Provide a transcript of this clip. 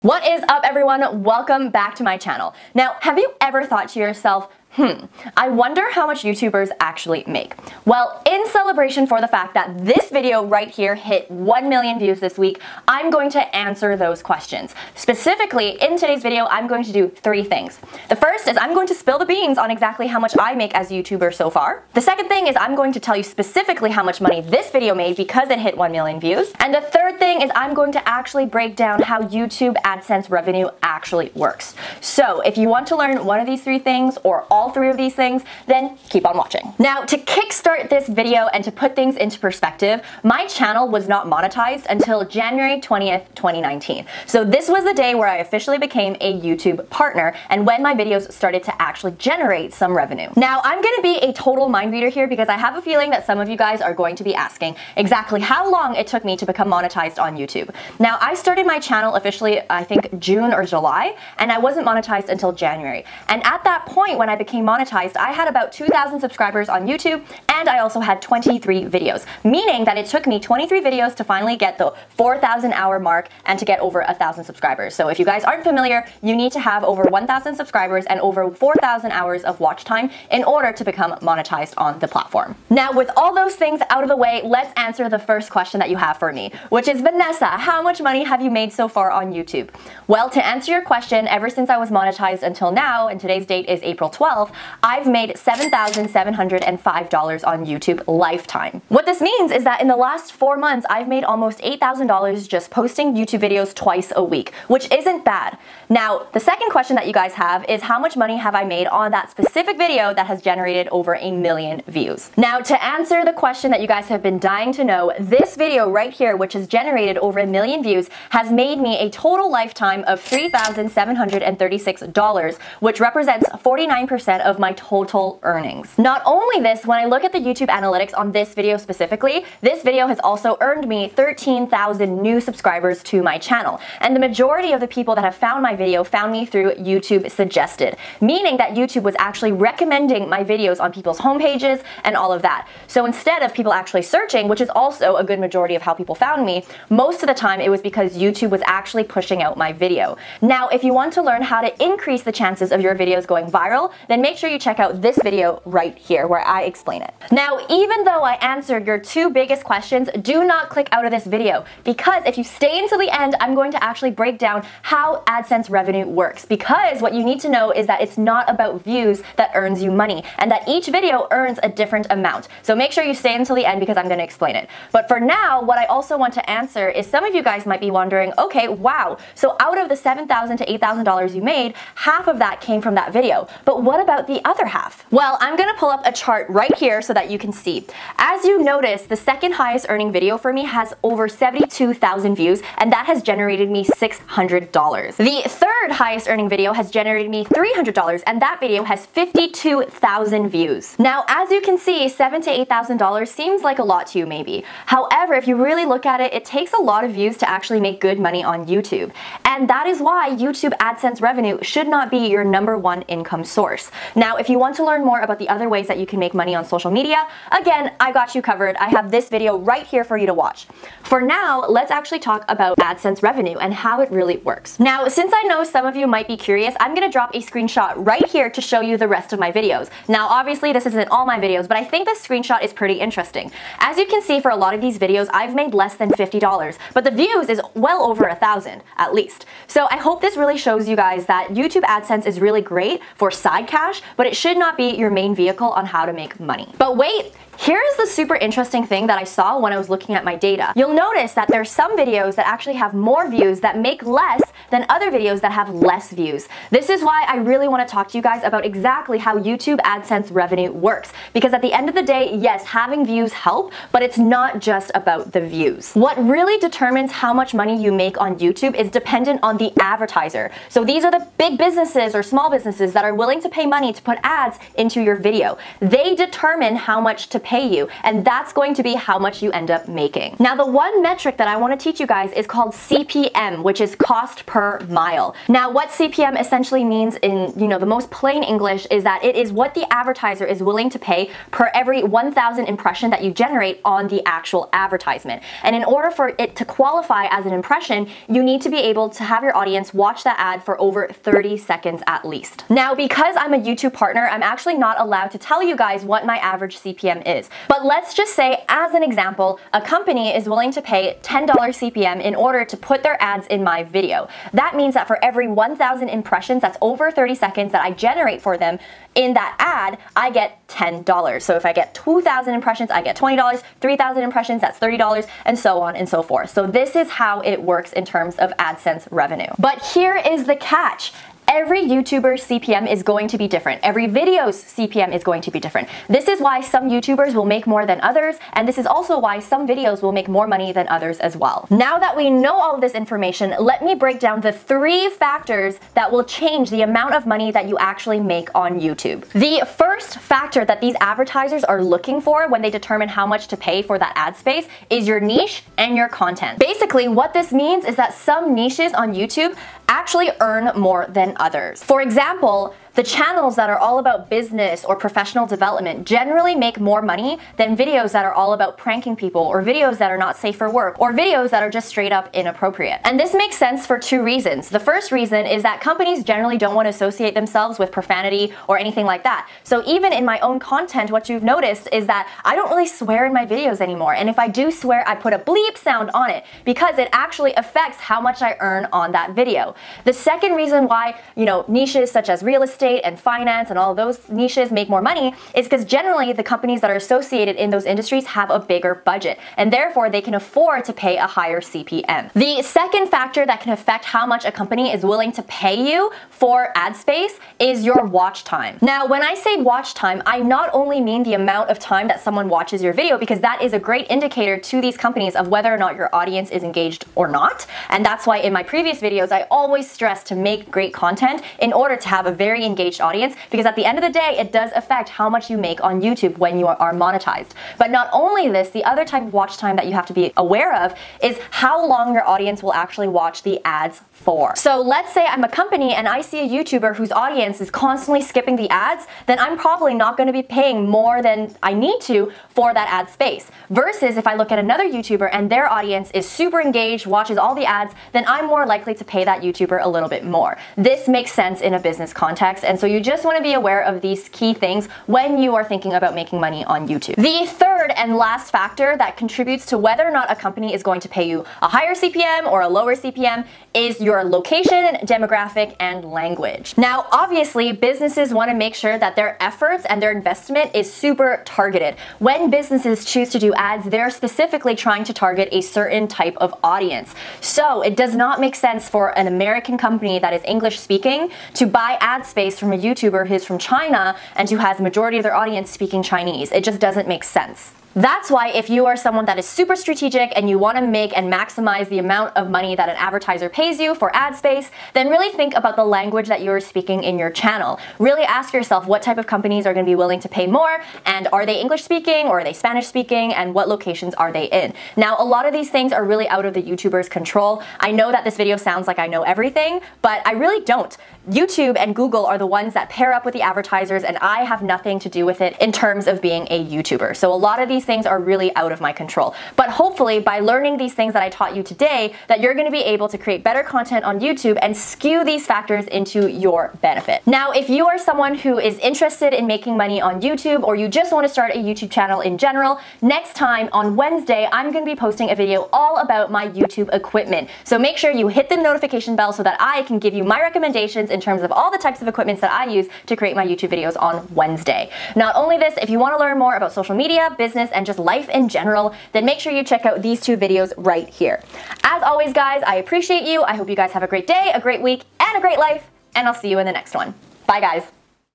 What is up, everyone? Welcome back to my channel. Now, have you ever thought to yourself, I wonder how much YouTubers actually make? Well, in celebration for the fact that this video right here hit 1 million views this week, I'm going to answer those questions. Specifically, in today's video, I'm going to do 3 things. The first is I'm going to spill the beans on exactly how much I make as a YouTuber so far. The second thing is I'm going to tell you specifically how much money this video made because it hit 1 million views. And the third thing is I'm going to actually break down how YouTube AdSense revenue actually works. So if you want to learn one of these 3 things or all 3 of these things, then keep on watching. Now, to kickstart this video and to put things into perspective, my channel was not monetized until January 20th, 2019. So this was the day where I officially became a YouTube partner and when my videos started to actually generate some revenue. Now, I'm going to be a total mind reader here because I have a feeling that some of you guys are going to be asking exactly how long it took me to become monetized on YouTube. Now, I started my channel officially, I think, June or July, and I wasn't monetized until January. And at that point, when I became monetized, I had about 2,000 subscribers on YouTube, and I also had 23 videos, meaning that it took me 23 videos to finally get the 4,000 hour mark and to get over 1,000 subscribers. So if you guys aren't familiar, you need to have over 1,000 subscribers and over 4,000 hours of watch time in order to become monetized on the platform. Now, with all those things out of the way, let's answer the first question that you have for me, which is, Vanessa, how much money have you made so far on YouTube? Well, to answer your question, ever since I was monetized until now, and today's date is April 12th, I've made $7,705 on YouTube lifetime. What this means is that in the last 4 months, I've made almost $8,000 just posting YouTube videos twice a week, which isn't bad. Now, the second question that you guys have is how much money have I made on that specific video that has generated over 1 million views? Now, to answer the question that you guys have been dying to know, this video right here, which has generated over 1 million views, has made me a total lifetime of $3,736, which represents 49% of my total earnings. Not only this, when I look at the YouTube analytics on this video specifically, this video has also earned me 13,000 new subscribers to my channel. And the majority of the people that have found my video found me through YouTube suggested, meaning that YouTube was actually recommending my videos on people's homepages and all of that. So instead of people actually searching, which is also a good majority of how people found me, most of the time it was because YouTube was actually pushing out my video. Now, if you want to learn how to increase the chances of your videos going viral, then make sure you check out this video right here where I explain it. Now, even though I answered your 2 biggest questions, do not click out of this video because if you stay until the end, I'm going to actually break down how AdSense revenue works, because what you need to know is that it's not about views that earns you money and that each video earns a different amount. So make sure you stay until the end because I'm going to explain it. But for now, what I also want to answer is some of you guys might be wondering, okay, wow, so out of the $7,000 to $8,000 you made, half of that came from that video. But what about the other half? Well, I'm going to pull up a chart right here so that you can see. As you notice, the second highest earning video for me has over 72,000 views, and that has generated me $600. The third highest earning video has generated me $300, and that video has 52,000 views. Now, as you can see, $7,000 to $8,000 seems like a lot to you maybe. However, if you really look at it, it takes a lot of views to actually make good money on YouTube. And that is why YouTube AdSense revenue should not be your #1 income source. Now, if you want to learn more about the other ways that you can make money on social media, again, I got you covered. I have this video right here for you to watch. For now, let's actually talk about AdSense revenue and how it really works. Now, since I know some of you might be curious, I'm going to drop a screenshot right here to show you the rest of my videos. Now, obviously, this isn't all my videos, but I think this screenshot is pretty interesting. As you can see, for a lot of these videos, I've made less than $50, but the views is well over 1,000 at least. So I hope this really shows you guys that YouTube AdSense is really great for side cash, but it should not be your main vehicle on how to make money. But wait, here's the super interesting thing that I saw when I was looking at my data. You'll notice that there's some videos that actually have more views that make less than other videos that have less views. This is why I really want to talk to you guys about exactly how YouTube AdSense revenue works. Because at the end of the day, yes, having views help, but it's not just about the views. What really determines how much money you make on YouTube is dependent on the advertiser. So these are the big businesses or small businesses that are willing to pay money to put ads into your video. They determine how much to pay you, and that's going to be how much you end up making. Now, the one metric that I want to teach you guys is called CPM, which is cost per mile. Now, what CPM essentially means in, the most plain English is that it is what the advertiser is willing to pay per every 1,000 impression that you generate on the actual advertisement. And in order for it to qualify as an impression, you need to be able to have your audience watch that ad for over 30 seconds at least. Now, because I'm a YouTube partner, I'm actually not allowed to tell you guys what my average CPM is. But let's just say, as an example, a company is willing to pay $10 CPM in order to put their ads in my video. That means that for every 1,000 impressions, that's over 30 seconds that I generate for them in that ad, I get $10. So if I get 2,000 impressions, I get $20, 3,000 impressions, that's $30, and so on and so forth. So this is how it works in terms of AdSense revenue. But here is the catch. Every YouTuber's CPM is going to be different. Every video's CPM is going to be different. This is why some YouTubers will make more than others, and this is also why some videos will make more money than others as well. Now that we know all of this information, let me break down the 3 factors that will change the amount of money that you actually make on YouTube. The first factor that these advertisers are looking for when they determine how much to pay for that ad space is your niche and your content. Basically, what this means is that some niches on YouTube actually earn more than others. For example, the channels that are all about business or professional development generally make more money than videos that are all about pranking people, or videos that are not safe for work, or videos that are just straight up inappropriate. And this makes sense for 2 reasons. The first reason is that companies generally don't want to associate themselves with profanity or anything like that. So even in my own content, what you've noticed is that I don't really swear in my videos anymore. And if I do swear, I put a bleep sound on it because it actually affects how much I earn on that video. The second reason why, niches such as real estate and finance and all of those niches make more money is because generally the companies that are associated in those industries have a bigger budget, and therefore they can afford to pay a higher CPM. The second factor that can affect how much a company is willing to pay you for ad space is your watch time. Now, when I say watch time, I not only mean the amount of time that someone watches your video, because that is a great indicator to these companies of whether or not your audience is engaged or not. And that's why in my previous videos, I always stress to make great content in order to have a very engaged audience, because at the end of the day, it does affect how much you make on YouTube when you are monetized. But not only this, the other type of watch time that you have to be aware of is how long your audience will actually watch the ads for. So let's say I'm a company and I see a YouTuber whose audience is constantly skipping the ads, then I'm probably not going to be paying more than I need to for that ad space. Versus if I look at another YouTuber and their audience is super engaged, watches all the ads, then I'm more likely to pay that YouTuber a little bit more. This makes sense in a business context, and so you just want to be aware of these key things when you are thinking about making money on YouTube. The third and last factor that contributes to whether or not a company is going to pay you a higher CPM or a lower CPM is your location, demographic, and language. Now, obviously, businesses want to make sure that their efforts and their investment is super targeted. When businesses choose to do ads, they're specifically trying to target a certain type of audience. So it does not make sense for an American company that is English speaking to buy ad space from a YouTuber who's from China and who has the majority of their audience speaking Chinese. It just doesn't make sense. That's why if you are someone that is super strategic and you want to make and maximize the amount of money that an advertiser pays you for ad space, then really think about the language that you're speaking in your channel. Really ask yourself what type of companies are going to be willing to pay more, and are they English speaking or are they Spanish speaking, and what locations are they in. Now, a lot of these things are really out of the YouTuber's control. I know that this video sounds like I know everything, but I really don't. YouTube and Google are the ones that pair up with the advertisers, and I have nothing to do with it in terms of being a YouTuber. So a lot of these things are really out of my control. But hopefully by learning these things that I taught you today, that you're going to be able to create better content on YouTube and skew these factors into your benefit. Now, if you are someone who is interested in making money on YouTube, or you just want to start a YouTube channel in general, next time on Wednesday, I'm going to be posting a video all about my YouTube equipment. So make sure you hit the notification bell so that I can give you my recommendations in terms of all the types of equipments that I use to create my YouTube videos on Wednesday. Not only this, if you want to learn more about social media, business, and just life in general, then make sure you check out these 2 videos right here. As always, guys, I appreciate you. I hope you guys have a great day, a great week, and a great life, and I'll see you in the next one. Bye, guys.